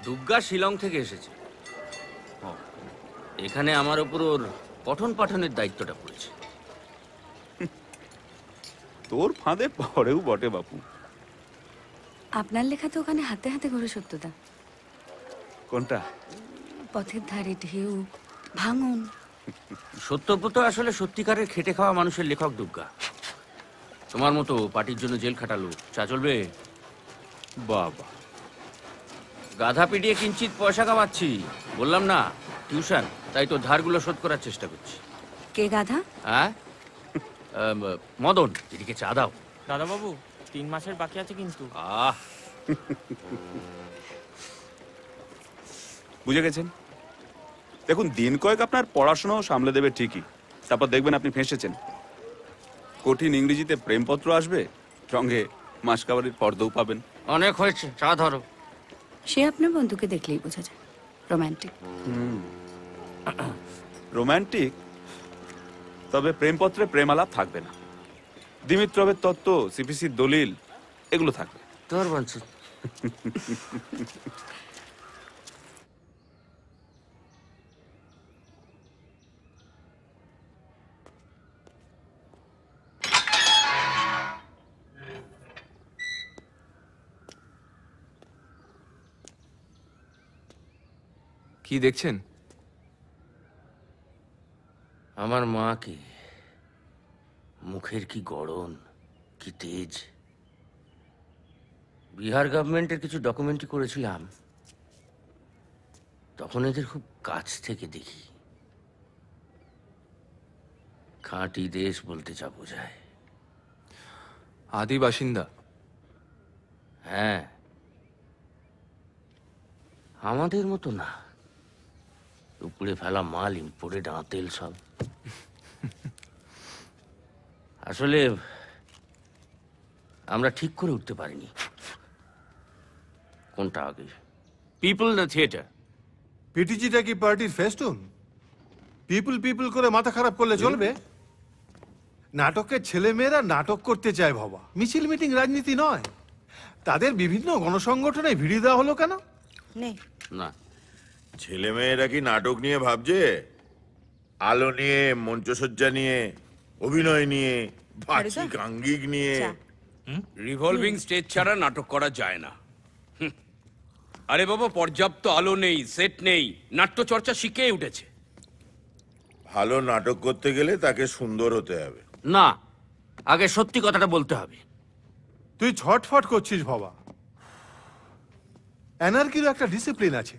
দুর্গা শিলং থেকে এসেছে। এখানে আমার উপর ওর পঠন পাঠনের দায়িত্বটা পড়েছে। তোর ফাঁদে পড়েও বটে বাপু। আপনার লেখা তো ওখানে হাতে হাতে ঘুরে সত্যতা। কোনটা? পথের ধারে ঢেউ, ভাঙন। সত্যব্রত আসলে সত্যিকারের খেটে খাওয়া মানুষের লেখক দুর্গা। তোমার মতো পার্টির জন্য জেল খাটালো, চা চলবে? বাবা, গাধা পিটিয়ে কিঞ্চিত পয়সা কামাচ্ছি, বললাম না টিউশন, তাই তো ধারগুলো শোধ করার চেষ্টা করছি। কে গাধা? হ্যাঁ, মদন, এদিকে চা দাও। দাদাবাবু 3 মাসের বাকি আছে কিন্তু। বুঝে গেছেন? দেখুন, দিন কয়েক আপনার পড়াশোনাও সামলে দেবে ঠিকই, তারপর দেখবেন আপনি ফেঁসেছেন। কঠিন ইংরেজিতে প্রেমপত্র আসবে, সঙ্গে মাসকাবারির ফর্দও পাবেন। অনেক হয়েছে, চা ধরো। সে আপনার বন্ধুকে দেখলেই বোঝা যায় রোম্যান্টিক। রোম্যান্টিক, তবে প্রেমপত্রে প্রেমালাপ থাকবে না। দিমিত্রবের তত্ত্ব, সিপিসির দলিল, এগুলো থাকবে। তোর বলছি। কি দেখছেন? আমার মা কি মুখের কি গড়ন, কি তেজ। বিহার গভর্নমেন্টের কিছু ডকুমেন্টারি করেছিলাম, তখন এদের খুব কাছ থেকে দেখি। খাঁটি দেশ বলতে যা বোঝায়। আদি বাসিন্দা? হ্যাঁ, আমাদের মতো না, উপড়ে ফেলা মাল, ইম্পোর্টেড আঁতেল সব। আসলে আমরা ঠিক করে উঠতে পারিনি কোনটা আগে, পিপল না থিয়েটার। পিটিজিটা কি পার্টির ফেস্টুন? পিপল পিপল করে মাথা খারাপ করলে চলবে? নাটকের ছেলেমেয়েরা নাটক করতে চায় বাবা, মিছিল মিটিং রাজনীতি নয়। তাদের বিভিন্ন গণসংগঠনে ভিড়িয়ে দেওয়া হলো কেন? না, ছেলেমেয়েরা কি নাটক নিয়ে ভাবছে? আলো নিয়ে, মঞ্চসজ্জা নিয়ে, অভিনয় নিয়ে, বাচিক আঙ্গিক নিয়ে। রিভলভিং স্টেজ ছাড়া নাটক করা যায় না। আরে বাবা, পর্যাপ্ত আলো নেই, সেট নেই, নাট্যচর্চা শিখেই উঠেছে। ভালো নাটক করতে গেলে তাকে সুন্দর হতে হবে। না, আগে সত্যি কথাটা বলতে হবে। তুই ছটফট করছিস বাবা। এনার্কিরও একটা ডিসিপ্লিন আছে।